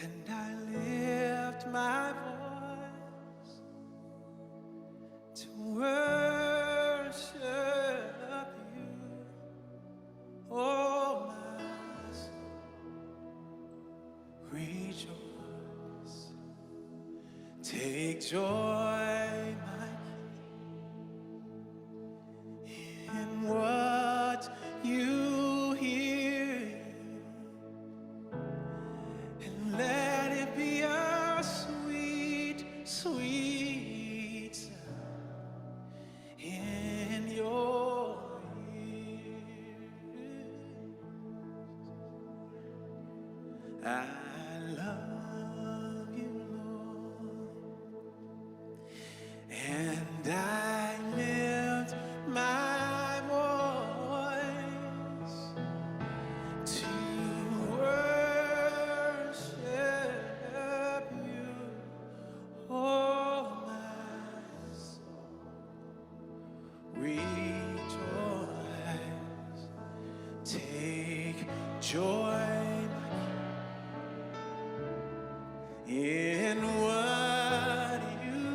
and I lift my voice to worship you, oh my soul, rejoice, take joy, my King, in what you hear, and let it be a sweet, sweet sound in your ears. I love you, Lord, and I lift my voice to worship you, oh my soul, rejoice, take joy in what you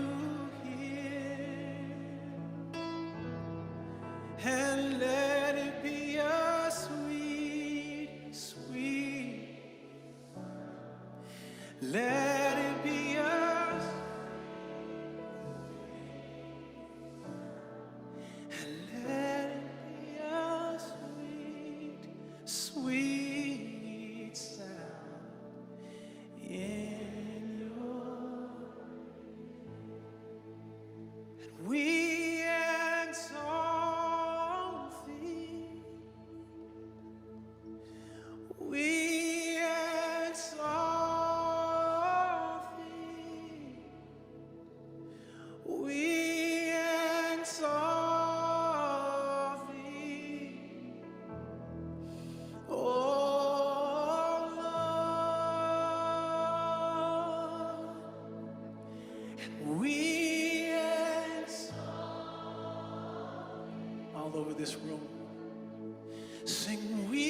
hear, and let it be a sweet, sweet, let it be a, and let it be a sweet, sweet sound in your, and we exalt thee, we exalt thee, we exalt thee, oh Lord, we exalt, all over this room, sing, we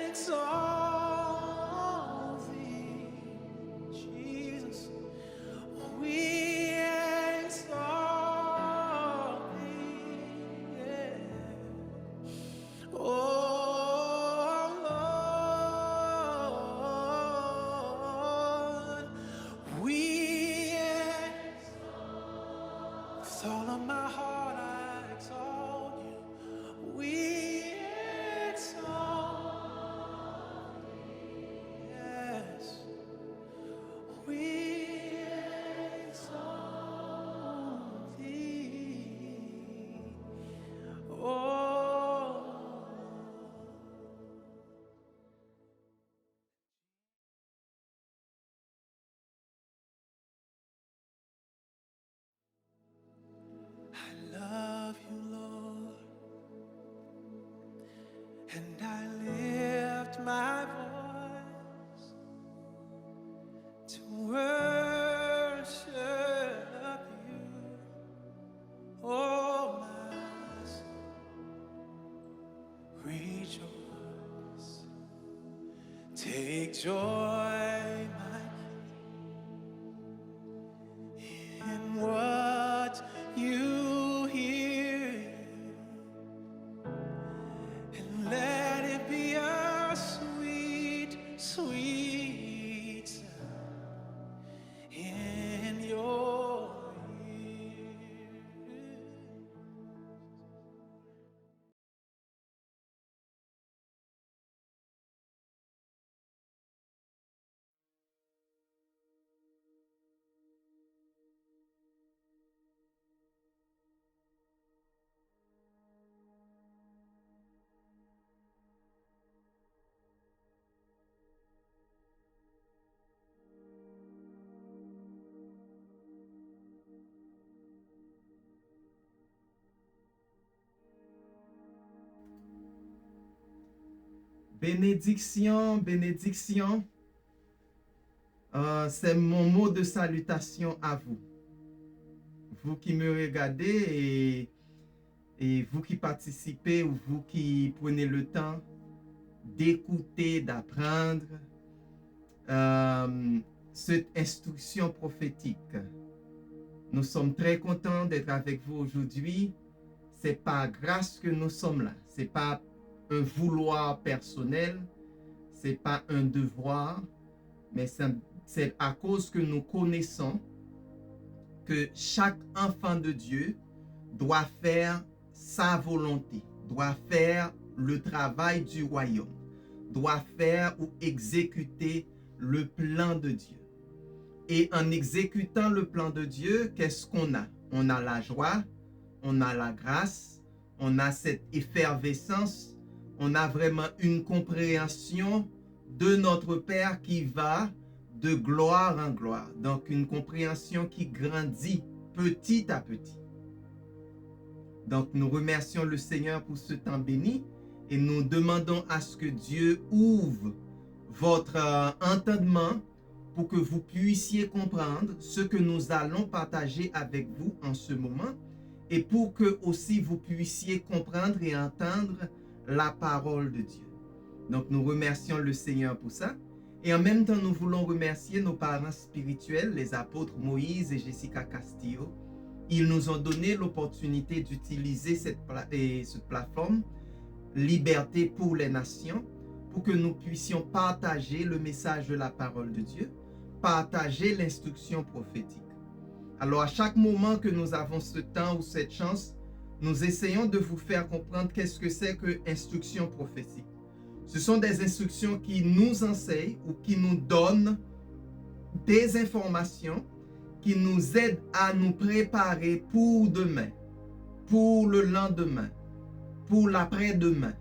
exalt thee, Jesus, we exalt thee, yeah. Oh Lord, we with all of my heart I exalt you, we exalt, yes, we exalt thee, oh. I love you, Lord, and I lift my voice to worship you, oh my soul, rejoice, take joy, my King, in what you hear, and let it be a sweet, sweet sound in your ears. Bénédiction, bénédiction. C'est mon mot de salutation à vous. Vous qui me regardez et vous qui participez ou vous qui prenez le temps d'écouter, d'apprendre cette instruction prophétique. Nous sommes très contents d'être avec vous aujourd'hui. C'est par grâce que nous sommes là. C'est pas un vouloir personnel, c'est pas un devoir, mais c'est à cause que nous connaissons que chaque enfant de Dieu doit faire sa volonté, doit faire le travail du royaume, doit faire ou exécuter le plan de Dieu. Et en exécutant le plan de Dieu, qu'est-ce qu'on a? On a la joie, on a la grâce, on a cette effervescence, on a vraiment une compréhension de notre Père qui va de gloire en gloire. Donc une compréhension qui grandit petit à petit. Donc nous remercions le Seigneur pour ce temps béni et nous demandons à ce que Dieu ouvre votre entendement pour que vous puissiez comprendre ce que nous allons partager avec vous en ce moment et pour que aussi vous puissiez comprendre et entendre la parole de Dieu. Donc nous remercions le Seigneur pour ça. Et en même temps, nous voulons remercier nos parents spirituels, les apôtres Moïse et Jessica Castillo. Ils nous ont donné l'opportunité d'utiliser cette plateforme, Liberté pour les Nations, pour que nous puissions partager le message de la parole de Dieu, partager l'instruction prophétique. Alors, à chaque moment que nous avons ce temps ou cette chance, nous essayons de vous faire comprendre qu'est-ce que c'est que instruction prophétique. Ce sont des instructions qui nous enseignent ou qui nous donnent des informations qui nous aident à nous préparer pour demain, pour le lendemain, pour l'après-demain.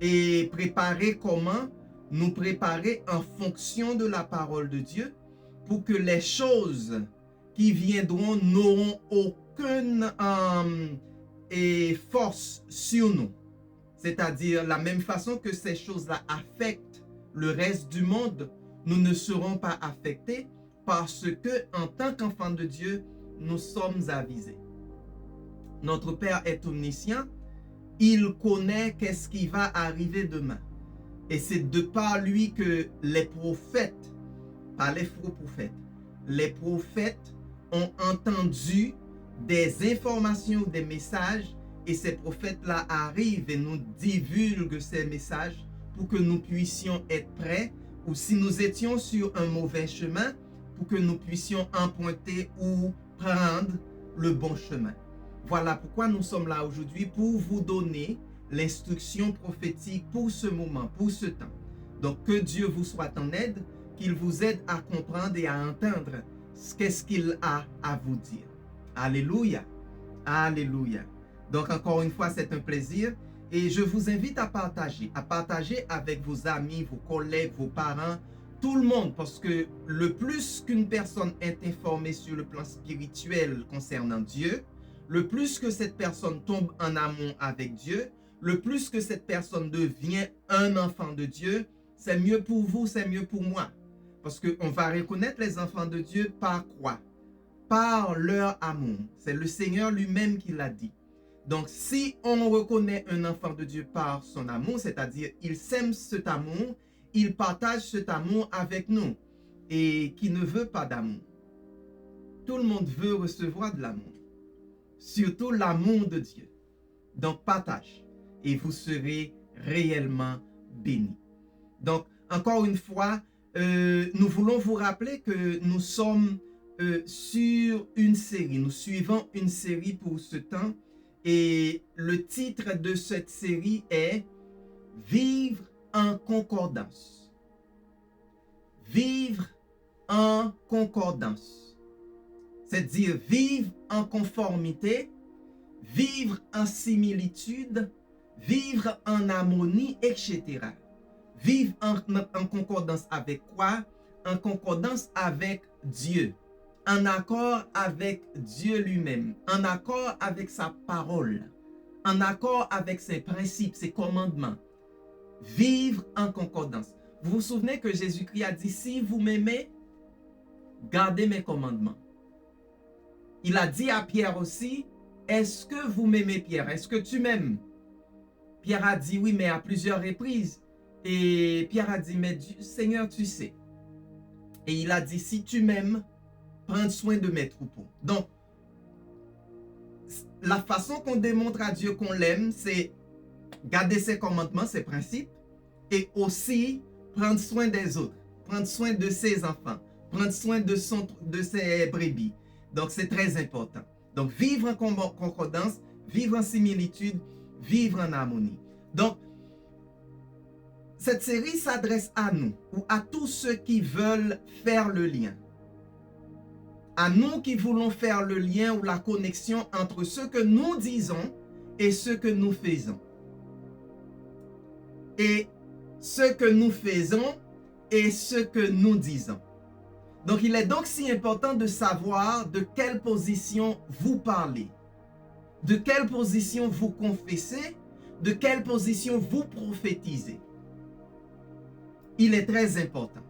Et préparer comment? Nous préparer en fonction de la parole de Dieu pour que les choses qui viendront n'auront aucune force sur nous. C'est-à-dire, la même façon que ces choses-là affectent le reste du monde, nous ne serons pas affectés parce que, en tant qu'enfants de Dieu, nous sommes avisés. Notre Père est omniscient, il connaît qu'est-ce qui va arriver demain. Et c'est de par lui que les prophètes, pas les faux prophètes, les prophètes ont entendu des informations, des messages. Et ces prophètes-là arrivent et nous divulguent ces messages pour que nous puissions être prêts ou si nous étions sur un mauvais chemin, pour que nous puissions emprunter ou prendre le bon chemin. Voilà pourquoi nous sommes là aujourd'hui pour vous donner l'instruction prophétique pour ce moment, pour ce temps. Donc que Dieu vous soit en aide, qu'il vous aide à comprendre et à entendre qu'est-ce qu'il a à vous dire. Alléluia, alléluia. Donc, encore une fois, c'est un plaisir et je vous invite à partager avec vos amis, vos collègues, vos parents, tout le monde, parce que le plus qu'une personne est informée sur le plan spirituel concernant Dieu, le plus que cette personne tombe en amour avec Dieu, le plus que cette personne devient un enfant de Dieu, c'est mieux pour vous, c'est mieux pour moi. Parce qu'on va reconnaître les enfants de Dieu par quoi? Par leur amour. C'est le Seigneur lui-même qui l'a dit. Donc, si on reconnaît un enfant de Dieu par son amour, c'est-à-dire il sème cet amour, il partage cet amour avec nous et qui ne veut pas d'amour. Tout le monde veut recevoir de l'amour, surtout l'amour de Dieu. Donc, partage et vous serez réellement bénis. Donc, encore une fois, nous voulons vous rappeler que nous sommes sur une série. Nous suivons une série pour ce temps. Et le titre de cette série est « Vivre en concordance ». Vivre en concordance. C'est-à-dire vivre en conformité, vivre en similitude, vivre en harmonie, etc. Vivre en concordance avec quoi? En concordance avec Dieu. En accord avec Dieu lui-même, en accord avec sa parole, en accord avec ses principes, ses commandements. Vivre en concordance. Vous vous souvenez que Jésus-Christ a dit, si vous m'aimez, gardez mes commandements. Il a dit à Pierre aussi, est-ce que vous m'aimez, Pierre? Est-ce que tu m'aimes? Pierre a dit oui, mais à plusieurs reprises. Et Pierre a dit, mais Seigneur, tu sais. Et il a dit, si tu m'aimes, prends soin de mes troupeaux. Donc, la façon qu'on démontre à Dieu qu'on l'aime, c'est garder ses commandements, ses principes, et aussi prendre soin des autres, prendre soin de ses enfants, prendre soin de ses brebis. Donc, c'est très important. Donc, vivre en concordance, vivre en similitude, vivre en harmonie. Donc, cette série s'adresse à nous, ou à tous ceux qui veulent faire le lien. À nous qui voulons faire le lien ou la connexion entre ce que nous disons et ce que nous faisons. Et ce que nous faisons et ce que nous disons. Donc, il est donc si important de savoir de quelle position vous parlez, de quelle position vous confessez, de quelle position vous prophétisez. Il est très important.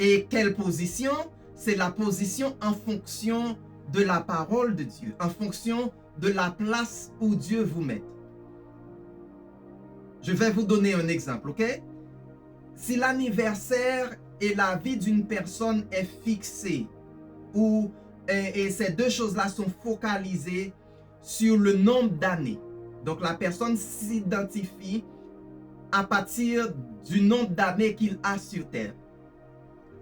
Et quelle position? C'est la position en fonction de la parole de Dieu, en fonction de la place où Dieu vous met. Je vais vous donner un exemple, ok? Si l'anniversaire et la vie d'une personne est fixée, et ces deux choses-là sont focalisées sur le nombre d'années, donc la personne s'identifie à partir du nombre d'années qu'il a sur terre.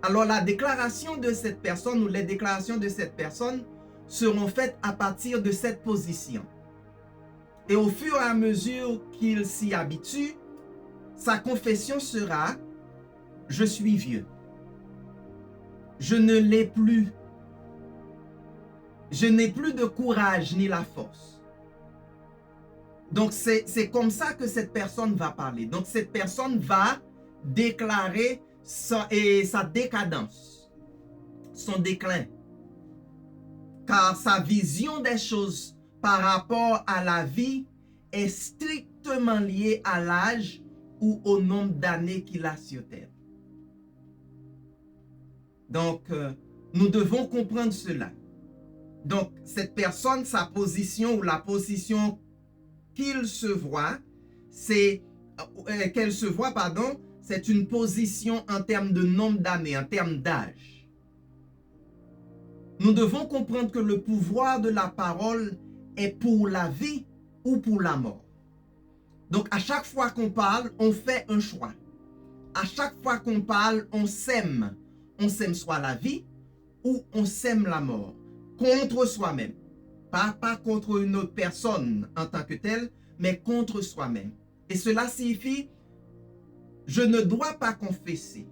Alors la déclaration de cette personne ou les déclarations de cette personne seront faites à partir de cette position. Et au fur et à mesure qu'il s'y habitue, sa confession sera « Je suis vieux. Je ne l'ai plus. Je n'ai plus de courage ni la force. » Donc c'est comme ça que cette personne va parler. Donc cette personne va déclarer sa décadence, son déclin. Car sa vision des choses par rapport à la vie est strictement liée à l'âge ou au nombre d'années qu'il a sur terre. Donc, nous devons comprendre cela. Donc, cette personne, sa position ou la position qu'elle se voit, c'est une position en termes de nombre d'années, en termes d'âge. Nous devons comprendre que le pouvoir de la parole est pour la vie ou pour la mort. Donc, à chaque fois qu'on parle, on fait un choix. À chaque fois qu'on parle, on sème. On sème soit la vie ou on sème la mort. Contre soi-même. Pas contre une autre personne en tant que telle, mais contre soi-même. Et cela signifie, je ne dois pas confesser.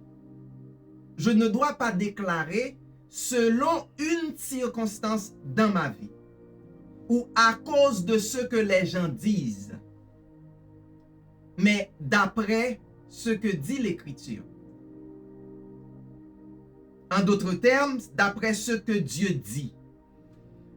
Je ne dois pas déclarer selon une circonstance dans ma vie ou à cause de ce que les gens disent, mais d'après ce que dit l'Écriture. En d'autres termes, d'après ce que Dieu dit.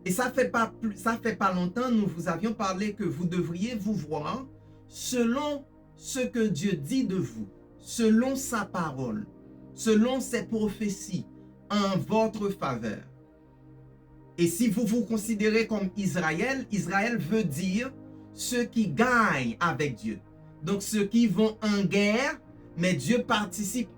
Et ça fait pas longtemps, nous vous avions parlé que vous devriez vous voir selon ce que Dieu dit de vous, selon sa parole, selon ses prophéties en votre faveur. Et si vous vous considérez comme Israël, Israël veut dire ceux qui gagnent avec Dieu. Donc ceux qui vont en guerre, mais Dieu participe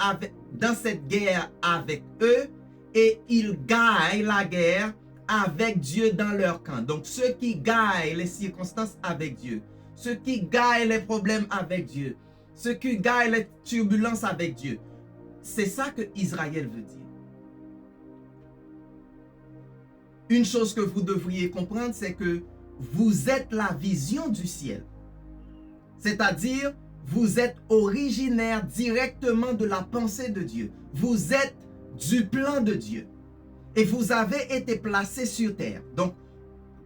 dans cette guerre avec eux et ils gagnent la guerre avec Dieu dans leur camp. Donc ceux qui gagnent les circonstances avec Dieu, ceux qui gagnent les problèmes avec Dieu, ceux qui gagnent les turbulences avec Dieu. C'est ça que Israël veut dire. Une chose que vous devriez comprendre, c'est que vous êtes la vision du ciel. C'est-à-dire, vous êtes originaire directement de la pensée de Dieu. Vous êtes du plan de Dieu. Et vous avez été placé sur terre. Donc,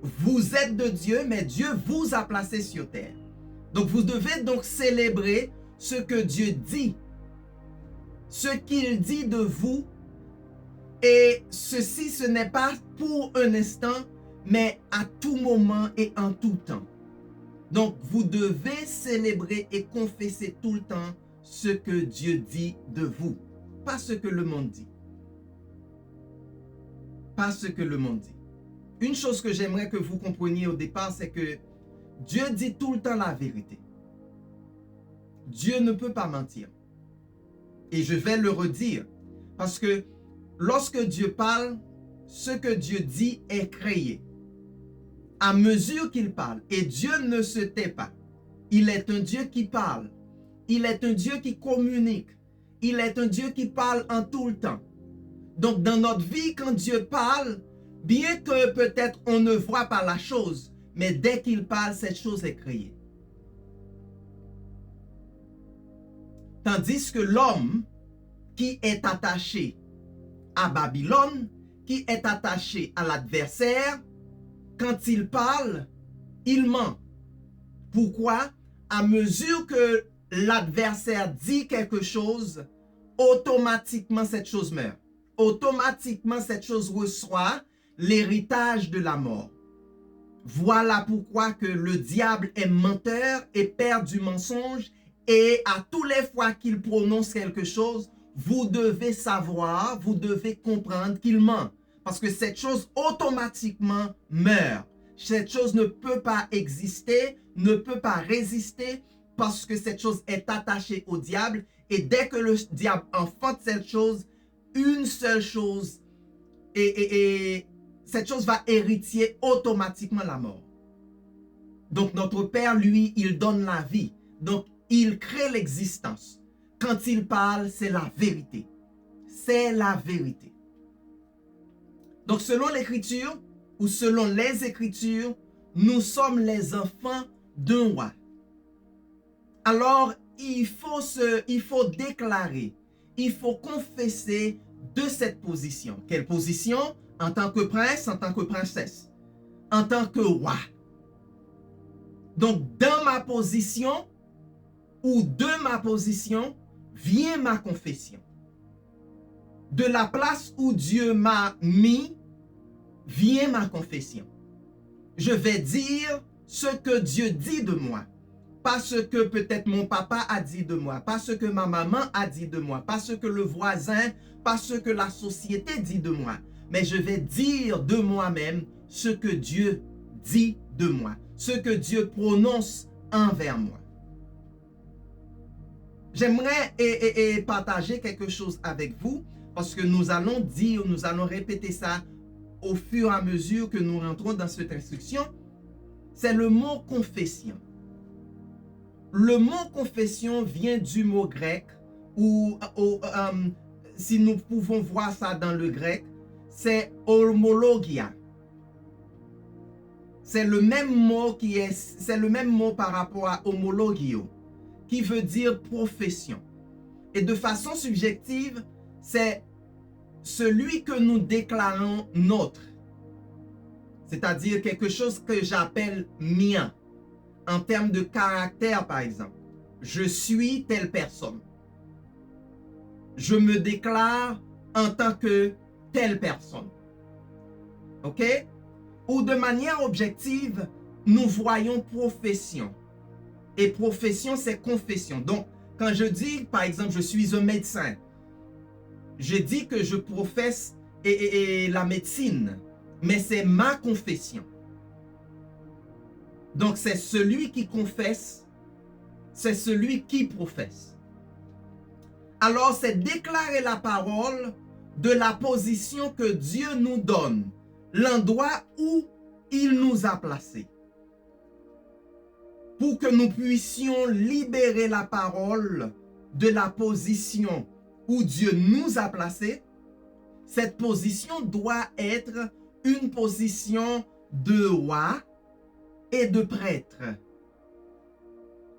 vous êtes de Dieu, mais Dieu vous a placé sur terre. Donc, vous devez donc célébrer ce que Dieu dit. Ce qu'il dit de vous. Et ceci, ce n'est pas pour un instant, mais à tout moment et en tout temps. Donc, vous devez célébrer et confesser tout le temps ce que Dieu dit de vous. Pas ce que le monde dit. Pas ce que le monde dit. Une chose que j'aimerais que vous compreniez au départ, c'est que Dieu dit tout le temps la vérité. Dieu ne peut pas mentir. Et je vais le redire. Parce que lorsque Dieu parle, ce que Dieu dit est créé. À mesure qu'il parle, et Dieu ne se tait pas. Il est un Dieu qui parle. Il est un Dieu qui communique. Il est un Dieu qui parle en tout le temps. Donc, dans notre vie, quand Dieu parle, bien que peut-être on ne voit pas la chose, mais dès qu'il parle, cette chose est créée. Tandis que l'homme qui est attaché à Babylone, qui est attaché à l'adversaire, quand il parle, il ment. Pourquoi? À mesure que l'adversaire dit quelque chose, automatiquement cette chose meurt. Automatiquement cette chose reçoit l'héritage de la mort. Voilà pourquoi que le diable est menteur et père du mensonge, et à tous les fois qu'il prononce quelque chose, vous devez savoir, vous devez comprendre qu'il ment. Parce que cette chose automatiquement meurt. Cette chose ne peut pas exister, ne peut pas résister, parce que cette chose est attachée au diable. Et dès que le diable enfante cette chose, une seule chose, et cette chose va hériter automatiquement la mort. Donc notre Père, lui, il donne la vie. Donc il crée l'existence. Quand il parle, c'est la vérité. C'est la vérité. Donc selon l'Écriture, ou selon les Écritures, nous sommes les enfants d'un roi. Alors, il faut déclarer, il faut confesser de cette position. Quelle position? En tant que prince, en tant que princesse, en tant que roi. Donc, dans ma position, ou de ma position, vient ma confession. De la place où Dieu m'a mis, vient ma confession. Je vais dire ce que Dieu dit de moi. Pas ce que peut-être mon papa a dit de moi, pas ce que ma maman a dit de moi, pas ce que le voisin, pas ce que la société dit de moi. Mais je vais dire de moi-même ce que Dieu dit de moi, ce que Dieu prononce envers moi. J'aimerais partager quelque chose avec vous, parce que nous allons dire, nous allons répéter ça au fur et à mesure que nous rentrons dans cette instruction. C'est le mot confession. Le mot confession vient du mot grec, ou si nous pouvons voir ça dans le grec, c'est homologia. C'est le même mot c'est le même mot par rapport à homologio, qui veut dire profession. Et de façon subjective, c'est celui que nous déclarons nôtre. C'est-à-dire quelque chose que j'appelle mien. En termes de caractère, par exemple. Je suis telle personne. Je me déclare en tant que telle personne. OK? Ou de manière objective, nous voyons profession. Et profession, c'est confession. Donc, quand je dis, par exemple, je suis un médecin, je dis que je professe la médecine, mais c'est ma confession. Donc, c'est celui qui confesse, c'est celui qui professe. Alors, c'est déclarer la parole de la position que Dieu nous donne, l'endroit où il nous a placés. Pour que nous puissions libérer la parole de la position où Dieu nous a placés, cette position doit être une position de roi et de prêtre.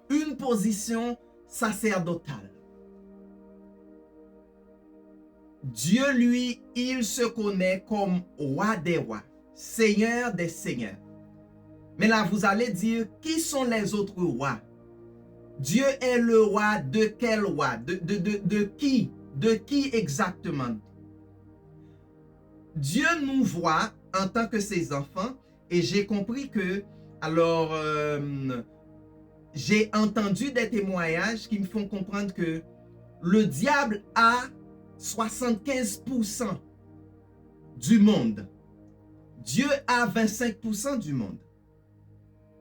Une position sacerdotale. Dieu, lui, il se connaît comme roi des rois, seigneur des seigneurs. Mais là, vous allez dire, qui sont les autres rois? Dieu est le roi de quel roi? De qui? De qui exactement? Dieu nous voit en tant que ses enfants, et j'ai compris que, alors, j'ai entendu des témoignages qui me font comprendre que le diable a 75% du monde. Dieu a 25% du monde.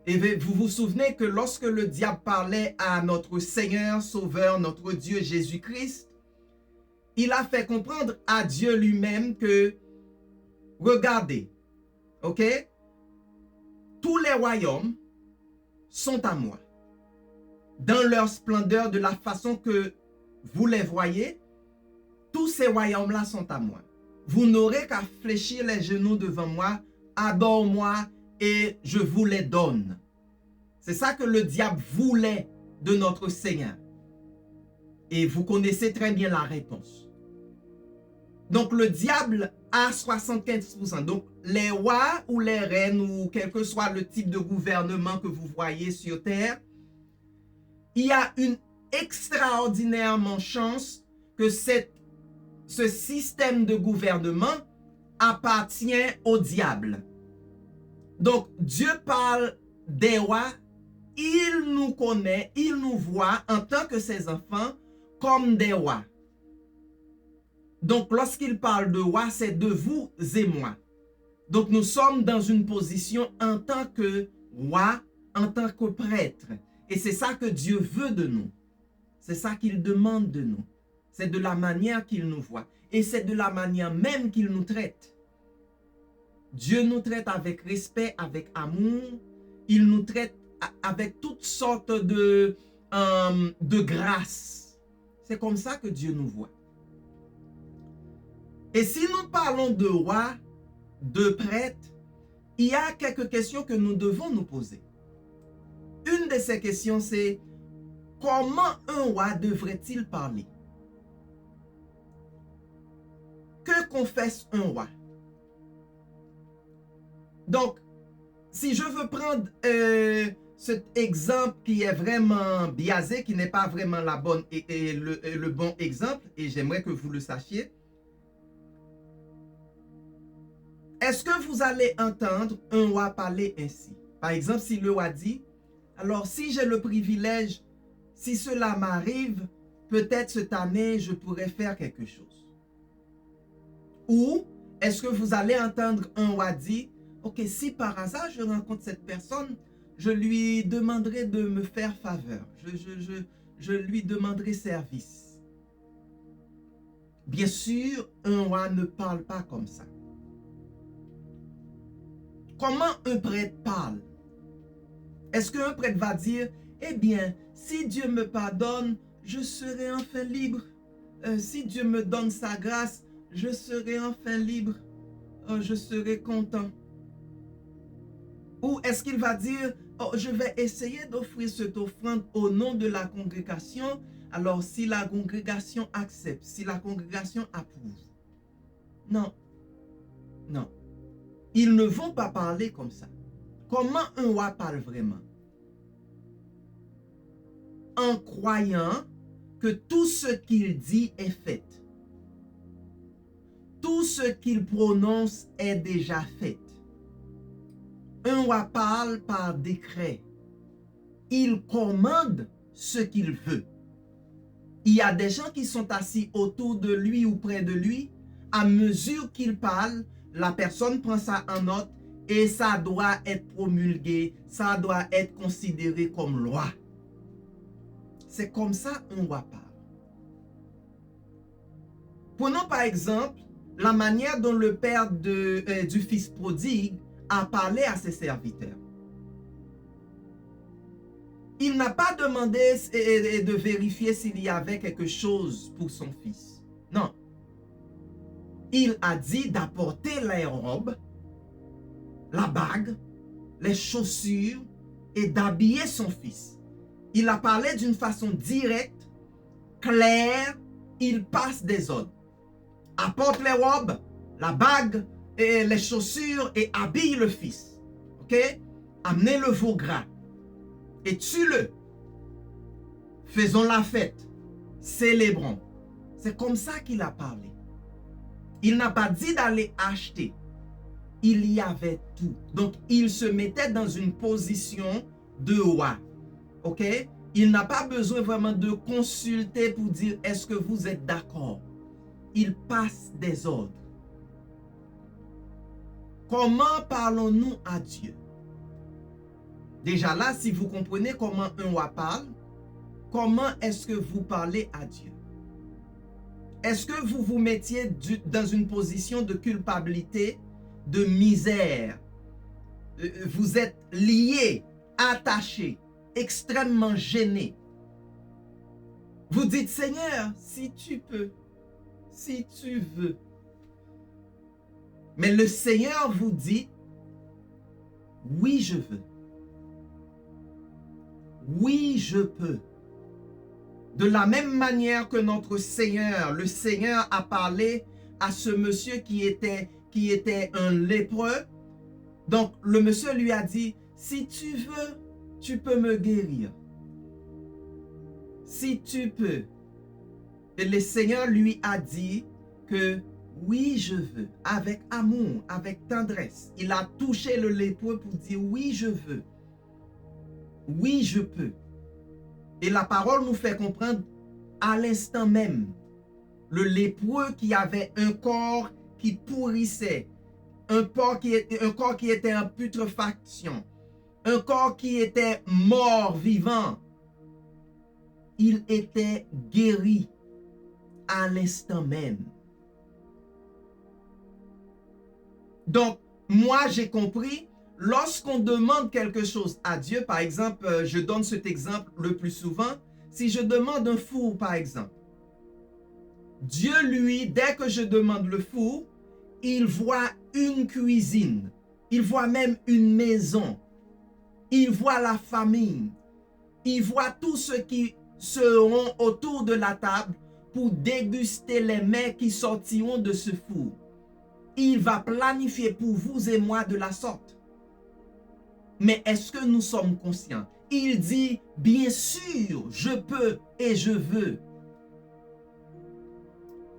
Et vous vous souvenez que lorsque le diable parlait à notre Seigneur, Sauveur, notre Dieu Jésus-Christ, il a fait comprendre à Dieu lui-même que, regardez, ok, tous les royaumes sont à moi. Dans leur splendeur, de la façon que vous les voyez, tous ces royaumes-là sont à moi. Vous n'aurez qu'à fléchir les genoux devant moi, adore-moi et je vous les donne. C'est ça que le diable voulait de notre Seigneur. Et vous connaissez très bien la réponse. Donc le diable a 75%. Donc les rois ou les reines ou quel que soit le type de gouvernement que vous voyez sur terre, il y a une extraordinairement chance que ce système de gouvernement appartient au diable. Donc Dieu parle des rois, il nous connaît, il nous voit en tant que ses enfants comme des rois. Donc lorsqu'il parle de rois, c'est de vous et moi. Donc nous sommes dans une position en tant que roi, en tant que prêtre. Et c'est ça que Dieu veut de nous. C'est ça qu'il demande de nous. C'est de la manière qu'il nous voit. Et c'est de la manière même qu'il nous traite. Dieu nous traite avec respect, avec amour. Il nous traite avec toutes sortes de grâce. C'est comme ça que Dieu nous voit. Et si nous parlons de roi, de prêtre, il y a quelques questions que nous devons nous poser. Une de ces questions, c'est comment un roi devrait-il parler? Que confesse un roi? Donc, si je veux prendre cet exemple qui est vraiment biaisé, qui n'est pas vraiment la bonne et le bon exemple, et j'aimerais que vous le sachiez, est-ce que vous allez entendre un roi parler ainsi? Par exemple, si le roi dit, alors si j'ai le privilège, si cela m'arrive, peut-être cette année, je pourrais faire quelque chose. Ou est-ce que vous allez entendre un roi dire, ok, si par hasard je rencontre cette personne, je lui demanderai de me faire faveur. Je lui demanderai service. Bien sûr, un roi ne parle pas comme ça. Comment un prêtre parle? Est-ce qu'un prêtre va dire, eh bien, si Dieu me pardonne, je serai enfin libre. Si Dieu me donne sa grâce, je serai enfin libre. Je serai content. Ou est-ce qu'il va dire, oh, je vais essayer d'offrir cette offrande au nom de la congrégation. Alors si la congrégation accepte, si la congrégation approuve. Non. Non. Ils ne vont pas parler comme ça. Comment un roi parle vraiment? En croyant que tout ce qu'il dit est fait. Tout ce qu'il prononce est déjà fait. Un roi parle par décret. Il commande ce qu'il veut. Il y a des gens qui sont assis autour de lui ou près de lui. À mesure qu'il parle, la personne prend ça en note et ça doit être promulgué, ça doit être considéré comme loi. C'est comme ça un roi parle. Prenons par exemple la manière dont le père du fils prodigue a parlé à ses serviteurs. Il n'a pas demandé de vérifier s'il y avait quelque chose pour son fils. Non. Il a dit d'apporter les robes, la bague, les chaussures et d'habiller son fils. Il a parlé d'une façon directe, claire, il passe des ordres. Apporte les robes, la bague et les chaussures et habille le fils. Ok? Amenez le veau gras et tue-le. Faisons la fête. Célébrons. C'est comme ça qu'il a parlé. Il n'a pas dit d'aller acheter. Il y avait tout. Donc, il se mettait dans une position de roi. Ok? Il n'a pas besoin vraiment de consulter pour dire est-ce que vous êtes d'accord? Il passe des ordres. Comment parlons-nous à Dieu? Déjà là, si vous comprenez comment un roi parle, comment est-ce que vous parlez à Dieu? est-ce que vous vous mettiez dans une position de culpabilité, de misère? Vous êtes lié, attaché, extrêmement gêné. Vous dites, Seigneur, si tu peux, si tu veux. Mais le Seigneur vous dit, oui, je veux. Oui, je peux. De la même manière que notre Seigneur, le Seigneur a parlé à ce monsieur qui était un lépreux. Donc, le monsieur lui a dit, si tu veux, tu peux me guérir. Si tu peux. Et le Seigneur lui a dit que oui, je veux, avec amour, avec tendresse. Il a touché le lépreux pour dire oui, je veux. Oui, je peux. Et la parole nous fait comprendre à l'instant même, le lépreux qui avait un corps qui pourrissait, un corps qui était en putréfaction, un corps qui était mort vivant, il était guéri à l'instant même. Donc, moi j'ai compris, lorsqu'on demande quelque chose à Dieu, par exemple, je donne cet exemple le plus souvent, si je demande un four par exemple, Dieu lui, dès que je demande le four, il voit une cuisine, il voit même une maison, il voit la famille, il voit tous ceux qui seront autour de la table pour déguster les mets qui sortiront de ce four. Il va planifier pour vous et moi de la sorte. Mais est-ce que nous sommes conscients? Il dit, bien sûr, je peux et je veux.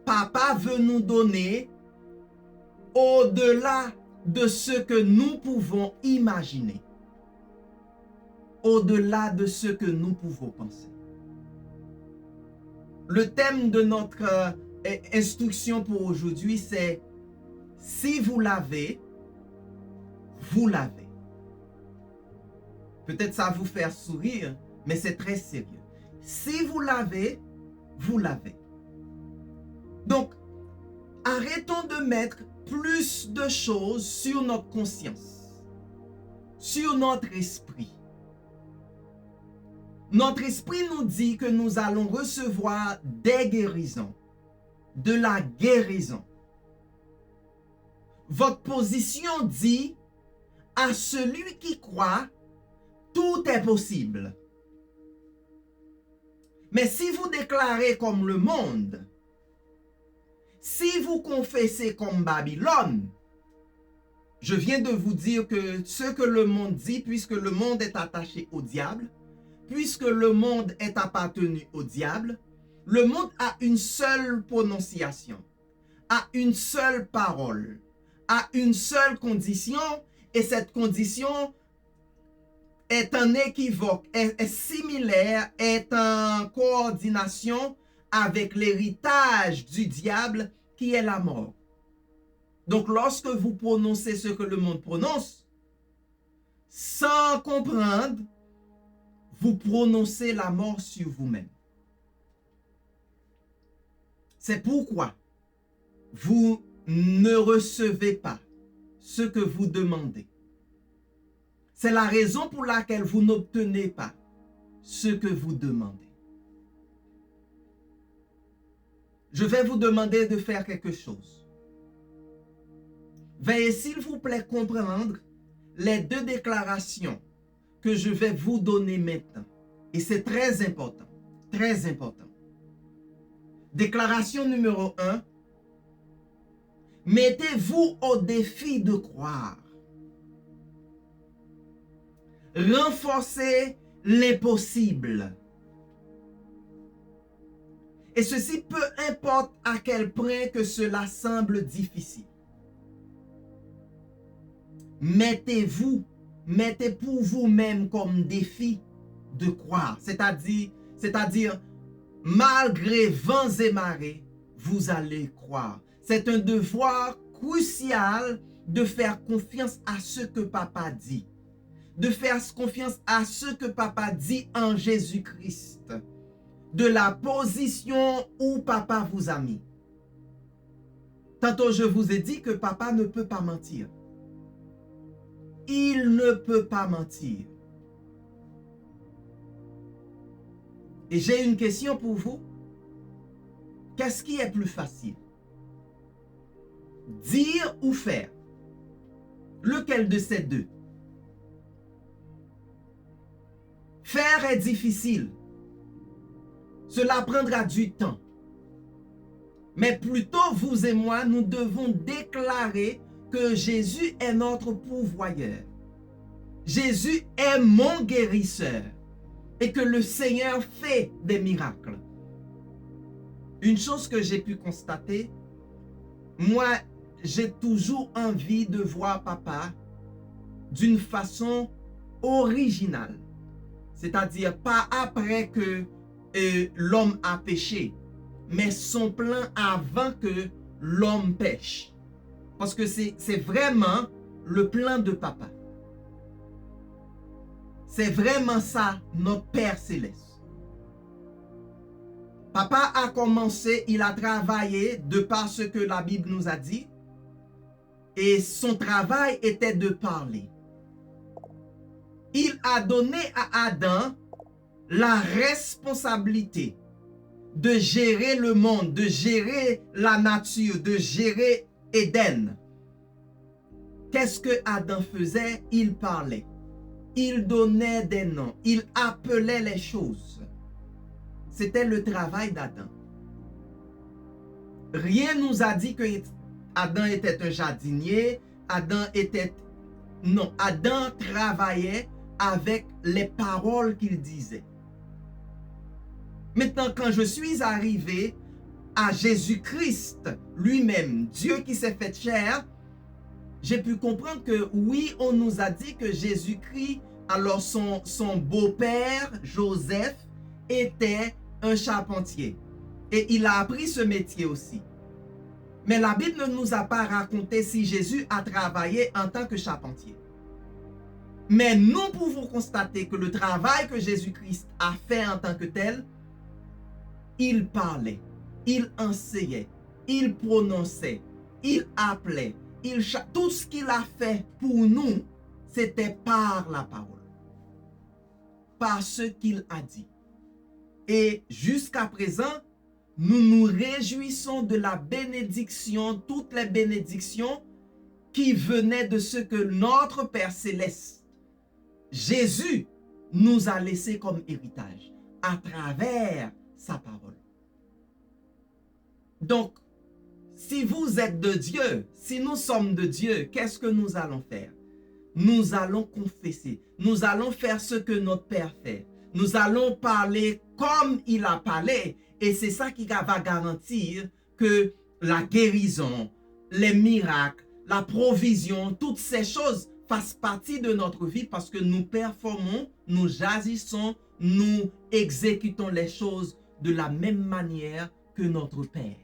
Papa veut nous donner au-delà de ce que nous pouvons imaginer. Au-delà de ce que nous pouvons penser. Le thème de notre instruction pour aujourd'hui, c'est si vous l'avez, vous l'avez. Peut-être ça va vous faire sourire, mais c'est très sérieux. Si vous l'avez, vous l'avez. Donc, arrêtons de mettre plus de choses sur notre conscience, sur notre esprit. Notre esprit nous dit que nous allons recevoir des guérisons, de la guérison. Votre position dit, à celui qui croit, tout est possible. Mais si vous déclarez comme le monde, si vous confessez comme Babylone, je viens de vous dire que ce que le monde dit, puisque le monde est attaché au diable, puisque le monde est appartenu au diable, le monde a une seule prononciation, a une seule parole, a une seule condition, et cette condition est un équivoque, est similaire, est en coordination avec l'héritage du diable qui est la mort. Donc lorsque vous prononcez ce que le monde prononce, sans comprendre, vous prononcez la mort sur vous-même. C'est pourquoi vous ne recevez pas ce que vous demandez. C'est la raison pour laquelle vous n'obtenez pas ce que vous demandez. Je vais vous demander de faire quelque chose. Veuillez s'il vous plaît comprendre les deux déclarations que je vais vous donner maintenant. Et c'est très important, très important. Déclaration numéro 1. Mettez-vous au défi de croire. Renforcez l'impossible. Et ceci peu importe à quel point que cela semble difficile. Mettez pour vous-même comme défi de croire. C'est-à-dire, malgré vents et marées, vous allez croire. C'est un devoir crucial de faire confiance à ce que papa dit. De faire confiance à ce que papa dit en Jésus-Christ. De la position où papa vous a mis. Tantôt, je vous ai dit que papa ne peut pas mentir. Il ne peut pas mentir. Et j'ai une question pour vous. Qu'est-ce qui est plus facile? Dire ou faire? Lequel de ces deux? Faire est difficile. Cela prendra du temps. Mais plutôt, vous et moi, nous devons déclarer que Jésus est notre pourvoyeur. Jésus est mon guérisseur. Et que le Seigneur fait des miracles. Une chose que j'ai pu constater, moi, j'ai toujours envie de voir papa d'une façon originale. C'est-à-dire pas après que l'homme a péché, mais son plan avant que l'homme pêche. Parce que c'est vraiment le plan de papa. C'est vraiment ça, notre Père Céleste. Papa a commencé, il a travaillé de par ce que la Bible nous a dit. Et son travail était de parler. Il a donné à Adam la responsabilité de gérer le monde, de gérer la nature, de gérer Éden. Qu'est-ce que Adam faisait? Il parlait. Il donnait des noms. Il appelait les choses. C'était le travail d'Adam. Rien nous a dit que Adam était un jardinier. Adam était... Non, Adam travaillait avec les paroles qu'il disait. Maintenant, quand je suis arrivé à Jésus-Christ lui-même, Dieu qui s'est fait chair, j'ai pu comprendre que oui, on nous a dit que Jésus-Christ, alors son beau-père, Joseph, était un charpentier. Et il a appris ce métier aussi. Mais la Bible ne nous a pas raconté si Jésus a travaillé en tant que charpentier. Mais nous pouvons constater que le travail que Jésus-Christ a fait en tant que tel, il parlait, il enseignait, il prononçait, il appelait, tout ce qu'il a fait pour nous, c'était par la parole, par ce qu'il a dit. Et jusqu'à présent, nous nous réjouissons de la bénédiction, toutes les bénédictions qui venaient de ce que notre Père Céleste, Jésus, nous a laissé comme héritage à travers sa parole. Donc, si vous êtes de Dieu, si nous sommes de Dieu, qu'est-ce que nous allons faire? Nous allons confesser. Nous allons faire ce que notre Père fait. Nous allons parler comme il a parlé. Et c'est ça qui va garantir que la guérison, les miracles, la provision, toutes ces choses fassent partie de notre vie parce que nous performons, nous agissons, nous exécutons les choses de la même manière que notre Père.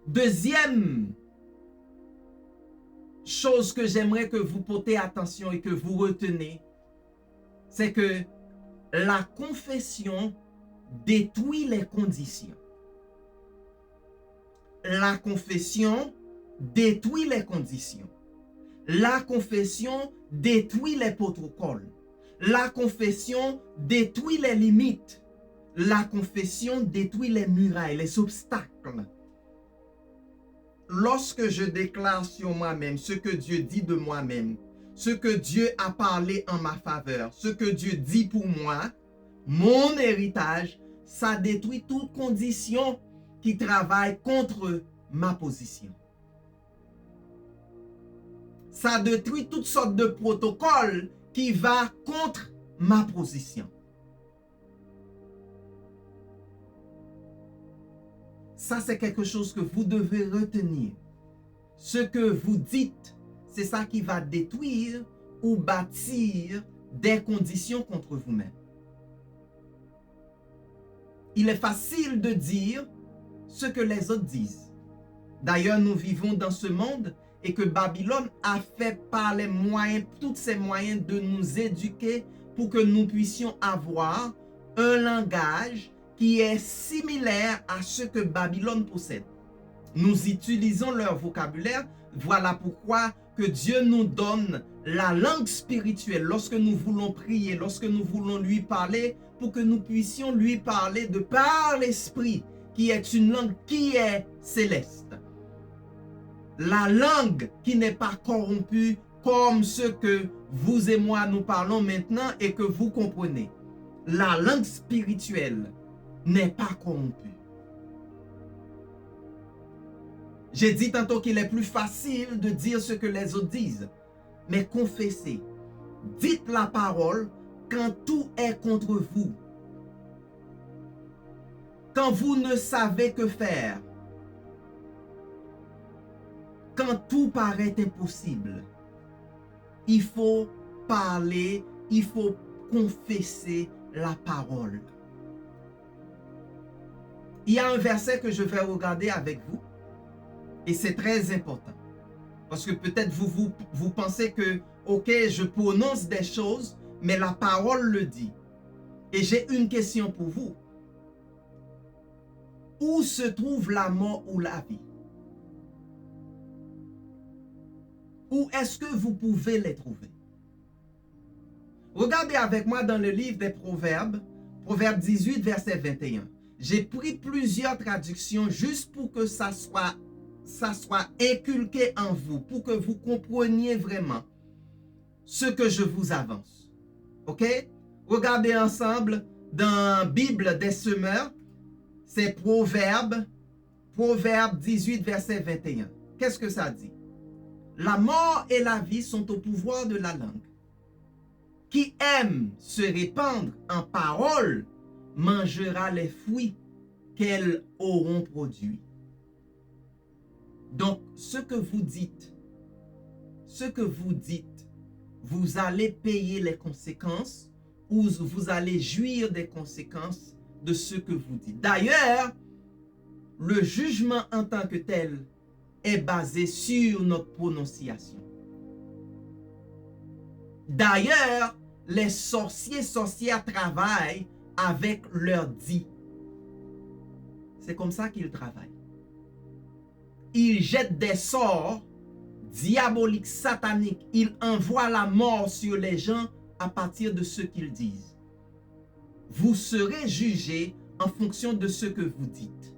Deuxième chose que j'aimerais que vous portez attention et que vous retenez, c'est que la confession détruit les conditions. La confession détruit les conditions. La confession détruit les protocoles. La confession détruit les limites. La confession détruit les murailles, les obstacles. Lorsque je déclare sur moi-même ce que Dieu dit de moi-même, ce que Dieu a parlé en ma faveur, ce que Dieu dit pour moi, mon héritage, ça détruit toute condition qui travaille contre ma position. Ça détruit toutes sortes de protocoles qui vont contre ma position. Ça, c'est quelque chose que vous devez retenir. Ce que vous dites, c'est ça qui va détruire ou bâtir des conditions contre vous-même. Il est facile de dire ce que les autres disent. D'ailleurs, nous vivons dans ce monde et que Babylone a fait par les moyens, tous ces moyens de nous éduquer pour que nous puissions avoir un langage qui est similaire à ce que Babylone possède. Nous utilisons leur vocabulaire. Voilà pourquoi que Dieu nous donne la langue spirituelle lorsque nous voulons prier, lorsque nous voulons lui parler, pour que nous puissions lui parler de par l'esprit, qui est une langue qui est céleste. La langue qui n'est pas corrompue comme ce que vous et moi nous parlons maintenant et que vous comprenez. La langue spirituelle n'est pas corrompue. J'ai dit tantôt qu'il est plus facile de dire ce que les autres disent, mais confessez, dites la parole quand tout est contre vous, quand vous ne savez que faire, quand tout paraît impossible. Il faut parler, il faut confesser la parole. Il y a un verset que je vais regarder avec vous et c'est très important. Parce que peut-être vous pensez que, ok, je prononce des choses, mais la parole le dit. Et j'ai une question pour vous. Où se trouve la mort ou la vie? Où est-ce que vous pouvez les trouver? Regardez avec moi dans le livre des Proverbes, Proverbe 18, verset 21. J'ai pris plusieurs traductions juste pour que ça soit inculqué en vous, pour que vous compreniez vraiment ce que je vous avance. Ok? Regardez ensemble dans Bible des semeurs, c'est Proverbe 18, verset 21. Qu'est-ce que ça dit? La mort et la vie sont au pouvoir de la langue. Qui aime se répandre en paroles mangera les fruits qu'elles auront produits. Donc, ce que vous dites, vous allez payer les conséquences ou vous allez jouir des conséquences de ce que vous dites. D'ailleurs, le jugement en tant que tel est basé sur notre prononciation. D'ailleurs, les sorcières travaillent avec leur dit. C'est comme ça qu'ils travaillent. Ils jettent des sorts diaboliques, sataniques. Ils envoient la mort sur les gens à partir de ce qu'ils disent. Vous serez jugés en fonction de ce que vous dites.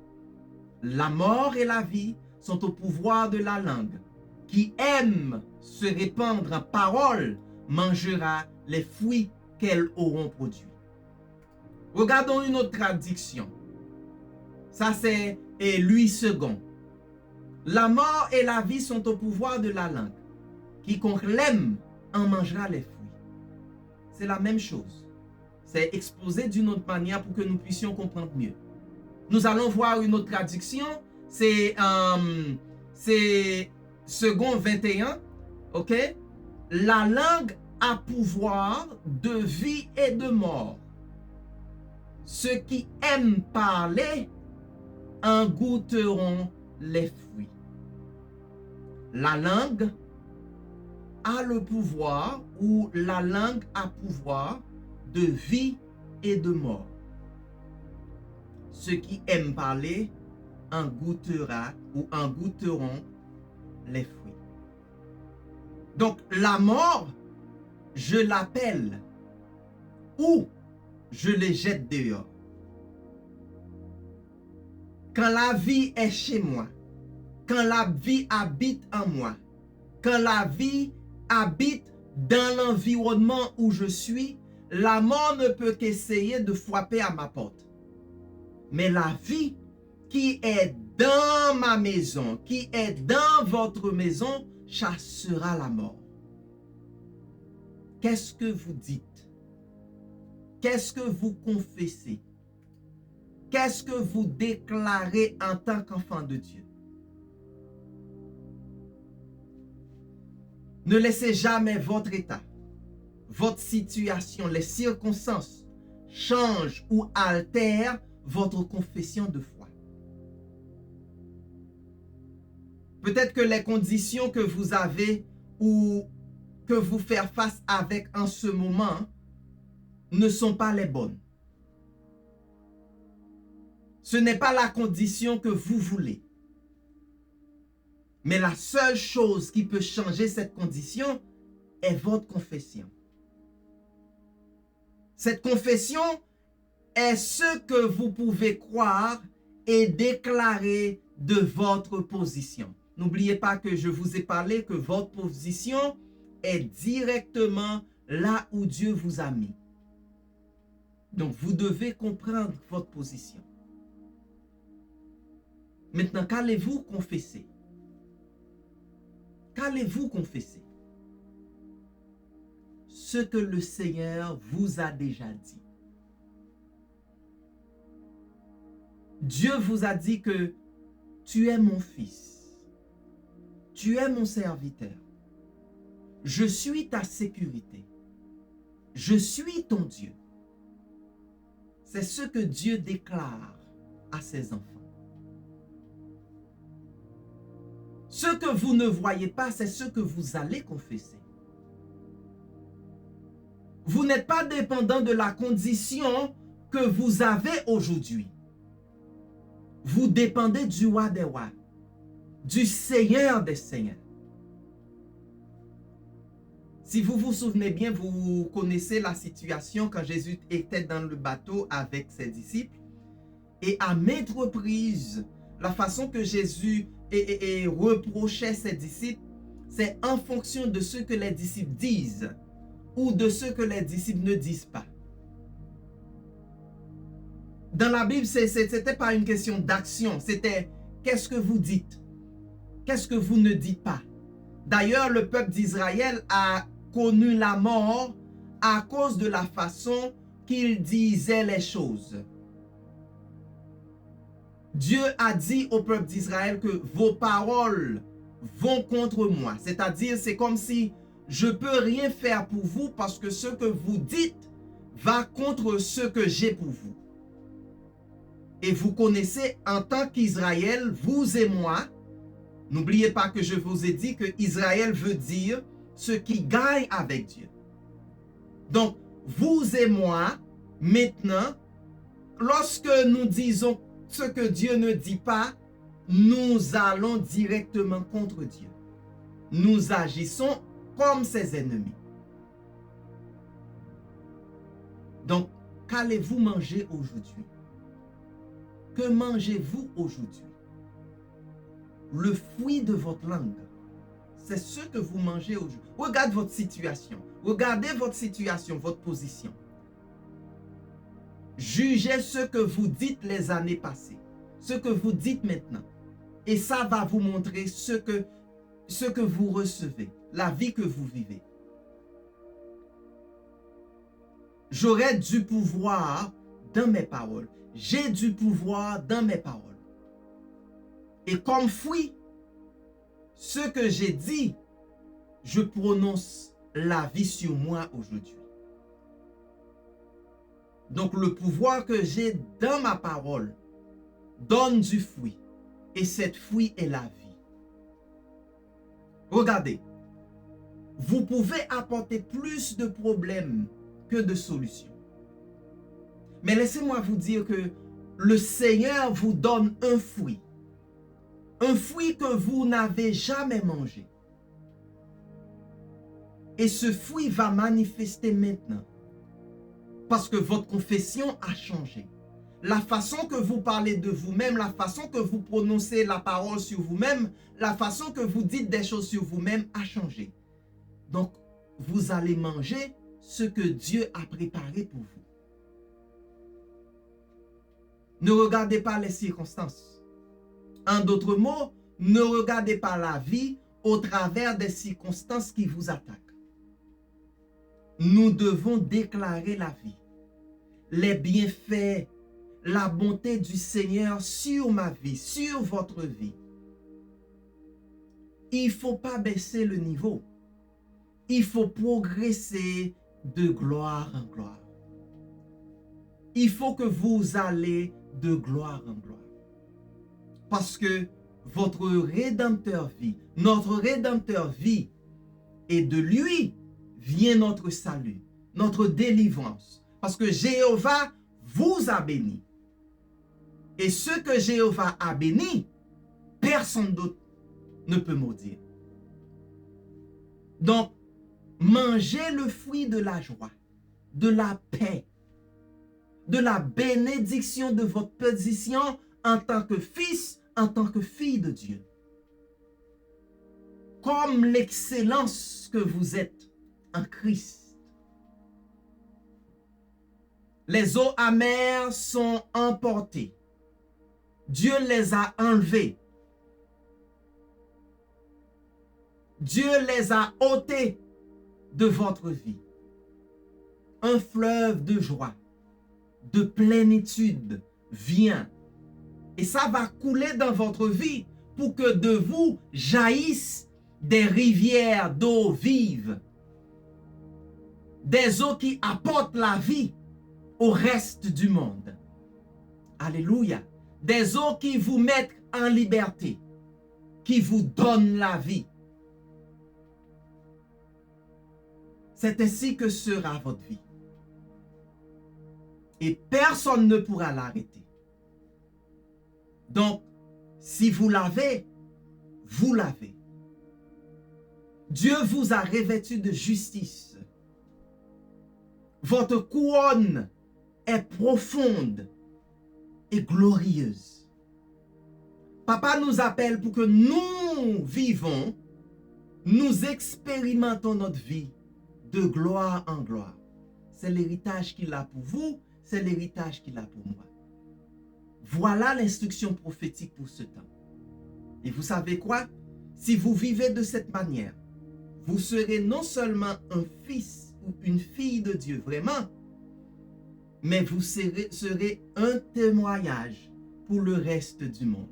La mort et la vie sont au pouvoir de la langue. Qui aime se répandre en paroles mangera les fruits qu'elles auront produits. Regardons une autre traduction. Ça c'est Louis II. La mort et la vie sont au pouvoir de la langue. Quiconque l'aime en mangera les fruits. C'est la même chose. C'est exposé d'une autre manière pour que nous puissions comprendre mieux. Nous allons voir une autre traduction. C'est Second 21. Ok? La langue a pouvoir de vie et de mort. Ceux qui aiment parler en goûteront les fruits. La langue a le pouvoir, ou la langue a pouvoir de vie et de mort. Ceux qui aiment parler en goûteront les fruits. Donc la mort, je l'appelle ou je les jette dehors. Quand la vie est chez moi, quand la vie habite en moi, quand la vie habite dans l'environnement où je suis, la mort ne peut qu'essayer de frapper à ma porte. Mais la vie qui est dans ma maison, qui est dans votre maison, chassera la mort. Qu'est-ce que vous dites? Qu'est-ce que vous confessez? Qu'est-ce que vous déclarez en tant qu'enfant de Dieu? Ne laissez jamais votre état, votre situation, les circonstances changent ou altèrent votre confession de foi. Peut-être que les conditions que vous avez ou que vous faites face avec en ce moment ne sont pas les bonnes. Ce n'est pas la condition que vous voulez. Mais la seule chose qui peut changer cette condition est votre confession. Cette confession est ce que vous pouvez croire et déclarer de votre position. N'oubliez pas que je vous ai parlé que votre position est directement là où Dieu vous a mis. Donc, vous devez comprendre votre position. Maintenant, qu'allez-vous confesser? Qu'allez-vous confesser? Ce que le Seigneur vous a déjà dit. Dieu vous a dit que tu es mon fils. Tu es mon serviteur. Je suis ta sécurité. Je suis ton Dieu. C'est ce que Dieu déclare à ses enfants. Ce que vous ne voyez pas, c'est ce que vous allez confesser. Vous n'êtes pas dépendant de la condition que vous avez aujourd'hui. Vous dépendez du roi des rois, du Seigneur des seigneurs. Si vous vous souvenez bien, vous connaissez la situation quand Jésus était dans le bateau avec ses disciples. Et à maintes reprises, la façon que Jésus reprochait ses disciples, c'est en fonction de ce que les disciples disent ou de ce que les disciples ne disent pas. Dans la Bible, ce n'était pas une question d'action, c'était qu'est-ce que vous dites? Qu'est-ce que vous ne dites pas? D'ailleurs, le peuple d'Israël a connu la mort à cause de la façon qu'il disait les choses. Dieu a dit au peuple d'Israël que vos paroles vont contre moi. C'est-à-dire, c'est comme si je ne peux rien faire pour vous parce que ce que vous dites va contre ce que j'ai pour vous. Et vous connaissez en tant qu'Israël, vous et moi, n'oubliez pas que je vous ai dit que Israël veut dire ceux qui gagnent avec Dieu. Donc, vous et moi, maintenant, lorsque nous disons ce que Dieu ne dit pas, nous allons directement contre Dieu. Nous agissons comme ses ennemis. Donc, qu'allez-vous manger aujourd'hui? Que mangez-vous aujourd'hui? Le fruit de votre langue, c'est ce que vous mangez aujourd'hui. Regardez votre situation. Regardez votre situation, votre position. Jugez ce que vous dites les années passées, ce que vous dites maintenant. Et ça va vous montrer ce que vous recevez, la vie que vous vivez. J'aurai du pouvoir dans mes paroles. J'ai du pouvoir dans mes paroles. Et comme fruit, ce que j'ai dit, je prononce la vie sur moi aujourd'hui. Donc le pouvoir que j'ai dans ma parole donne du fruit. Et cette fruit est la vie. Regardez, vous pouvez apporter plus de problèmes que de solutions. Mais laissez-moi vous dire que le Seigneur vous donne un fruit que vous n'avez jamais mangé. Et ce fruit va manifester maintenant. Parce que votre confession a changé. La façon que vous parlez de vous-même, la façon que vous prononcez la parole sur vous-même, la façon que vous dites des choses sur vous-même a changé. Donc, vous allez manger ce que Dieu a préparé pour vous. Ne regardez pas les circonstances. En d'autres mots, ne regardez pas la vie au travers des circonstances qui vous attaquent. Nous devons déclarer la vie, les bienfaits, la bonté du Seigneur sur ma vie, sur votre vie. Il ne faut pas baisser le niveau. Il faut progresser de gloire en gloire. Il faut que vous allez de gloire en gloire. Parce que votre Rédempteur vit, notre Rédempteur vit, et de lui vient notre salut, notre délivrance. Parce que Jéhovah vous a béni. Et ce que Jéhovah a béni, personne d'autre ne peut maudire. Donc, mangez le fruit de la joie, de la paix, de la bénédiction de votre position en tant que fils, en tant que fille de Dieu. Comme l'excellence que vous êtes en Christ. Les eaux amères sont emportées. Dieu les a enlevées. Dieu les a ôtées de votre vie. Un fleuve de joie, de plénitude vient. Et ça va couler dans votre vie pour que de vous jaillissent des rivières d'eau vive. Des eaux qui apportent la vie au reste du monde. Alléluia. Des eaux qui vous mettent en liberté, qui vous donnent la vie. C'est ainsi que sera votre vie. Et personne ne pourra l'arrêter. Donc, si vous l'avez, vous l'avez. Dieu vous a revêtu de justice. Votre couronne est profonde et glorieuse. Papa nous appelle pour que nous vivons, nous expérimentons notre vie de gloire en gloire. C'est l'héritage qu'il a pour vous, c'est l'héritage qu'il a pour moi. Voilà l'instruction prophétique pour ce temps. Et vous savez quoi? Si vous vivez de cette manière, vous serez non seulement un fils ou une fille de Dieu, vraiment, mais vous serez un témoignage pour le reste du monde.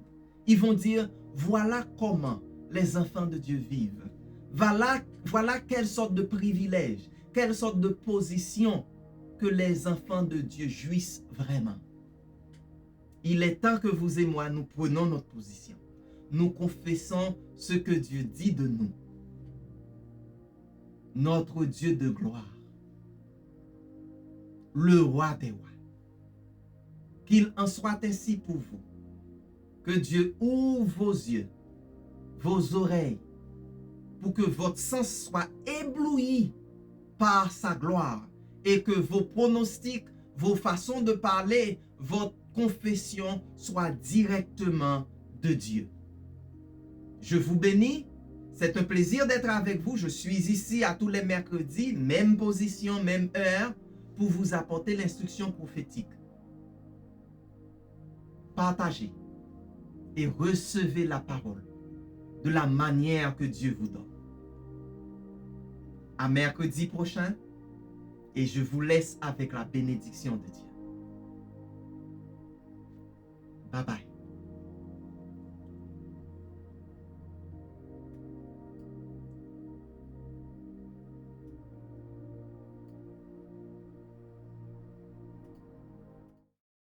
Ils vont dire, voilà comment les enfants de Dieu vivent. Voilà quelle sorte de privilège, quelle sorte de position que les enfants de Dieu jouissent vraiment. Il est temps que vous et moi, nous prenons notre position. Nous confessons ce que Dieu dit de nous. Notre Dieu de gloire. Le roi des rois. Qu'il en soit ainsi pour vous. Que Dieu ouvre vos yeux, vos oreilles, pour que votre sens soit ébloui par sa gloire et que vos pronostics, vos façons de parler, votre confession soit directement de Dieu. Je vous bénis. C'est un plaisir d'être avec vous. Je suis ici à tous les mercredis, même position, même heure, pour vous apporter l'instruction prophétique. Partagez et recevez la parole de la manière que Dieu vous donne. À mercredi prochain, et je vous laisse avec la bénédiction de Dieu. Bye bye.